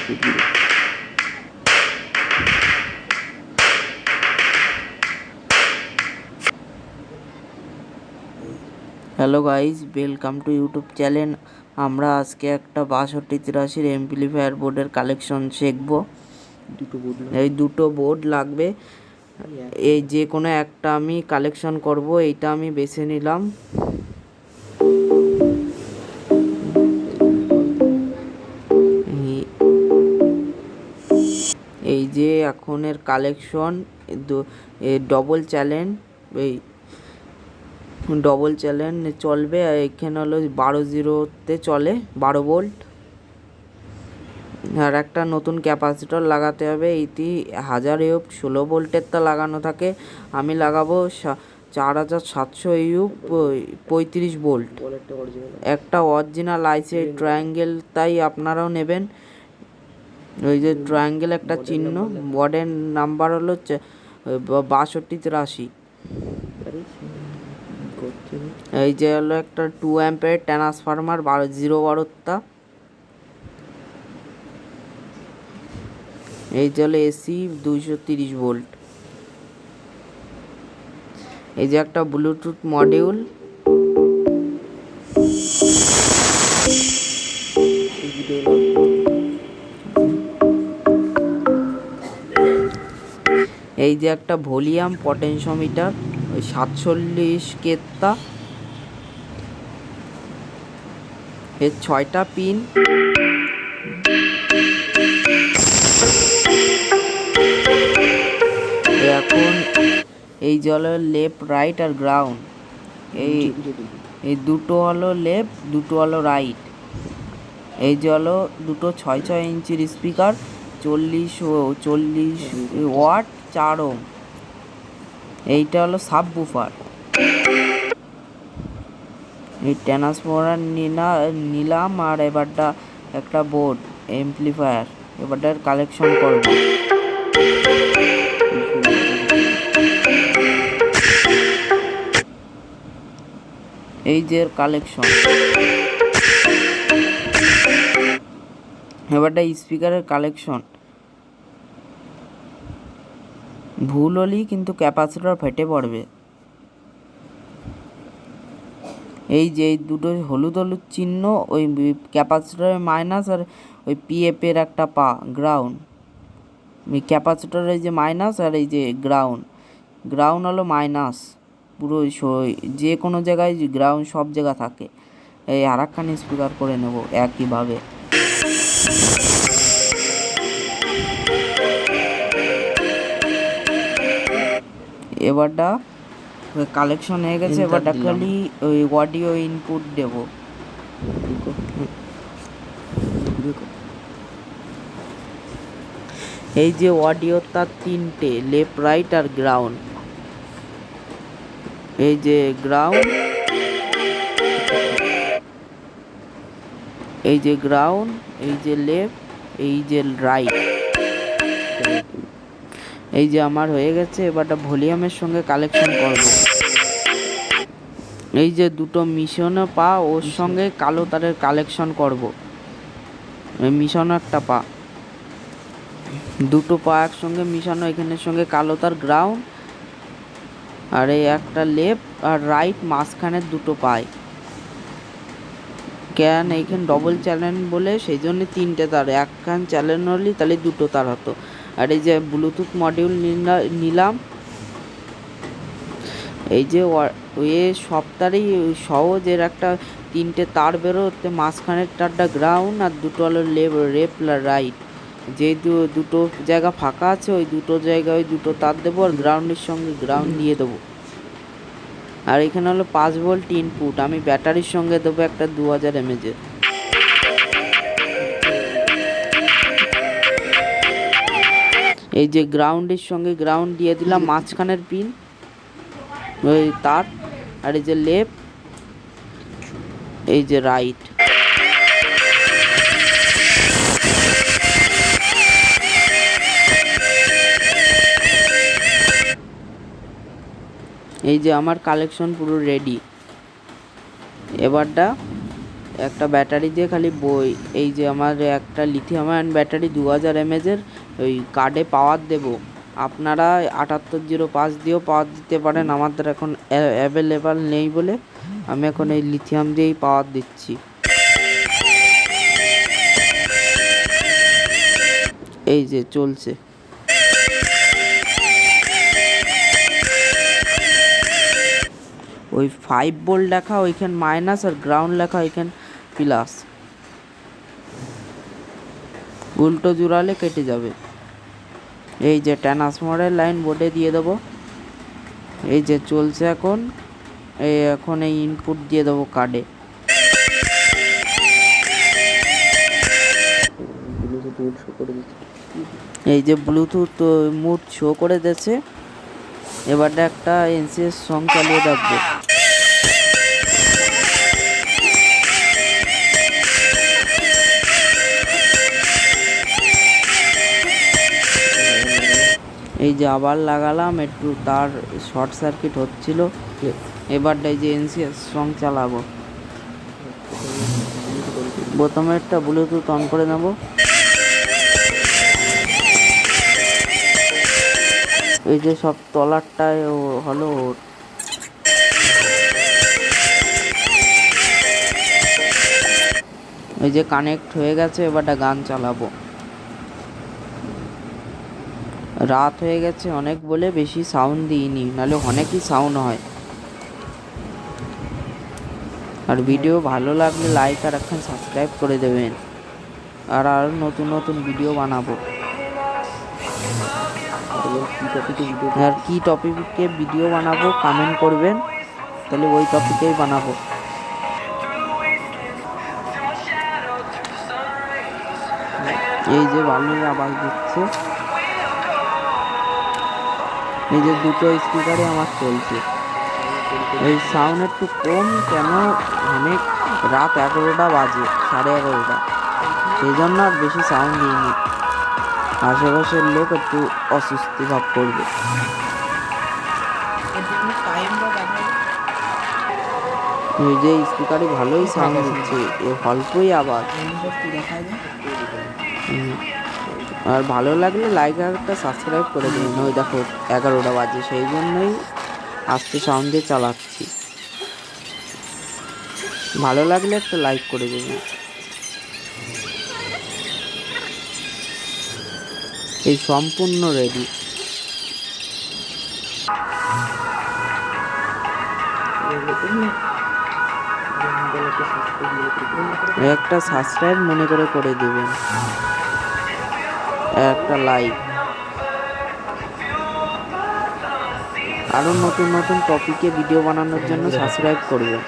Hello guys, welcome to YouTube channel. আমরা আজকে একটা 6283 অ্যাম্পলিফায়ার বোর্ডের কালেকশন শিখবো। এই দুটো বোর্ড লাগবে, এই যে কোনো একটা আমি কালেকশন করব। এইটা আমি বেছে নিলাম। এই যে এখনের কালেকশন ডবল চ্যানেল, এই ডবল চ্যানেল চলবে। এখানে হলো 12 চলে, 12 ভোল্ট। আর একটা নতুন ক্যাপাসিটর লাগাতে হবে। এইটি 1000 ইউপ 16 ভোল্টেরটা লাগানো থাকে। আমি লাগাবো 4700 ইউপ 35 ভোল্ট। একটা অরিজিনাল আইসি ট্রায়াঙ্গেল, তাই আপনারাও নেবেন। ওই যে ট্রায়াঙ্গেল একটা চিহ্ন, বোর্ডের নাম্বার হলো 6283। এই যে হলো একটা 2 অ্যাম্পের ট্রান্সফরমার 012টা। এই যে হলো এসি 230 ভোল্ট। এই যে একটা ব্লুটুথ মডিউল। এই যে একটা ভলিউম পটেনশিওমিটার, ওই 47 কেতা। এর 6টা পিন। এখন এই যে হলো লেফট, রাইট আর গ্রাউন্ড। এই দুটো হলো লেফট, দুটো হলো রাইট। এই যে হলো দুটো 6 ইঞ্চির স্পিকার, 40 ওয়াট, 4 ওহম। এইটা হলো সাবউফার। এই ট্রান্সফরমার নিলাম। আর এবারটা একটা বোর্ড অ্যাম্পলিফায়ার, এবারটার কালেকশন করব। এই যে কালেকশন, এবারটা স্পিকারের কালেকশন। ভুল হলেই কিন্তু ক্যাপাসিটর ফেটে পড়বে। এই যে এই দুটো হলুদ হলুদ চিহ্ন, ওই ক্যাপাসিটরের মাইনাস, আর ওই পিএফের একটা পা, গ্রাউন্ড। ক্যাপাসিটরের যে মাইনাস, আর এই যে গ্রাউন্ড হলো মাইনাস। পুরো যে কোনো জায়গায় গ্রাউন্ড সব জায়গা থাকে। এই আর একখানি স্পিকার করে নেব একইভাবে। এবারটা কালেকশন হয়ে গেছে। এবারটা খালি ওই অডিও ইনপুট দেব। এই যে অডিও, তার 3টে, লেফট, রাইট আর গ্রাউন্ড। এই যে গ্রাউন্ড, এই যে গ্রাউন্ড, এই যে লেফট, এই যে রাইট। এই যে আমার হয়ে গেছে। এবারটা ভলিউমের সঙ্গে কালেকশন করব। এই যে দুটো মিশনো পা, ওর সঙ্গে কালো তারের কালেকশন করব। মিশনো একটা পা, দুটো পা একসঙ্গে মিশানো, এখানের সঙ্গে কালো তার, গ্রাউন্ড। আর এই একটা লেফট আর রাইট, মাঝখানের দুটো পায়। কেন এইখানে ডবল চ্যানেল বলে সেই জন্য 3টে তার, একখান চ্যানেল হলে তাহলে 2টো তার হতো। আর এই যে ব্লুটুথ মডিউল নিলাম। এই যে সপ্তাহেই সহজ, এর একটা 3টে তার বেরোতে, মাঝখানের তারটা গ্রাউন্ড, আর দুটো হলো লেফট রাইট। যে দুটো জায়গা ফাঁকা আছে, ওই দুটো জায়গায় ওই দুটো তার দেবো, আর গ্রাউন্ডের সঙ্গে গ্রাউন্ড দিয়ে দেবো। আর এখানে হলো 5 ভোল্ট ইনপুট। আমি ব্যাটারির সঙ্গে দেবো একটা 2000 mAh। এই যে গ্রাউন্ডের সঙ্গে গ্রাউন্ড দিয়ে দিলাম, মাঝখানের পিন ওই তার। আর এই যে লেফট, এই যে রাইট। এই যে আমার কালেকশন পুরো রেডি। এবারটা একটা ব্যাটারি দিয়ে খালি বই, এই যে আমার একটা লিথিয়াম আয়ন ব্যাটারি 2000 mAh ওই কার্ডে পাওয়ার দেব। আপনারা 7805 দিয়েও পাওয়ার দিতে পারেন, আমাদের এখন অ্যাভেলেবেল নেই বলে আমি এখন এই লিথিয়াম দিয়েই পাওয়ার দিচ্ছি। এই যে চলছে। ওই 5 ভোল্ট লেখা ওইখান মাইনাস আর গ্রাউন্ড লেখা ওইখান প্লাস, উল্টো জোড়ালে কেটে যাবে। এই যে ট্রান্সফরমারের লাইন বোর্ডে দিয়ে দেবো। এই যে চলছে এখন, এখন এই ইনপুট দিয়ে দেবো কার্ডে। এই যে ব্লুটুথ মুড শো করে দিচ্ছে। এবার একটা এনসিএস সং চালিয়ে দেখবো। এই যে আবার লাগালাম, একটু তার শর্ট সার্কিট হচ্ছিল। এবারটা এই যে এনসিএস সং চালাবো। প্রথমে একটা ব্লুটুথ অন করে নেব। এই যে সব তলারটায় হলো, এই যে কানেক্ট হয়ে গেছে। এবারটা গান চালাবো। রাত হয়ে গেছে অনেক বলে বেশি সাউন্ড দিইনি, নাহলে অনেকই সাউন্ড হয়। আর ভিডিও ভালো লাগলে লাইক আর এখন সাবস্ক্রাইব করে দেবেন, আর আরও নতুন নতুন ভিডিও বানাবো। আর কি টপিকে ভিডিও বানাবো কমেন্ট করবেন, তাহলে ওই টপিকেই বানাবো। এই যে ভালোই আওয়াজ দিচ্ছে। এই যে দুটো স্পিকারে আমার চলছে। এই সাউন্ড একটু কম কেন, অনেক রাত 11টা বাজে, 11:30, সেই জন্য আর বেশি সাউন্ড দিইনি। আশেপাশের লোক একটু অস্বস্তি ভাব করবে। এই যে স্পিকারে ভালোই সাউন্ড দিচ্ছে, অল্পই আওয়াজ। আর ভালো লাগলে লাইক আর একটা সাবস্ক্রাইব করে দিন। ওই দেখো 11টা বাজে, সেই জন্যই আস্তে সাউন্ড দিয়ে চালাচ্ছি। ভালো লাগলে একটা লাইক করে দেবেন। এই সম্পূর্ণ রেডি। একটা সাবস্ক্রাইব মনে করে দেবেন, একটা লাইক। আরো নতুন নতুন টপিকে ভিডিও বানানোর জন্য সাবস্ক্রাইব করবেন।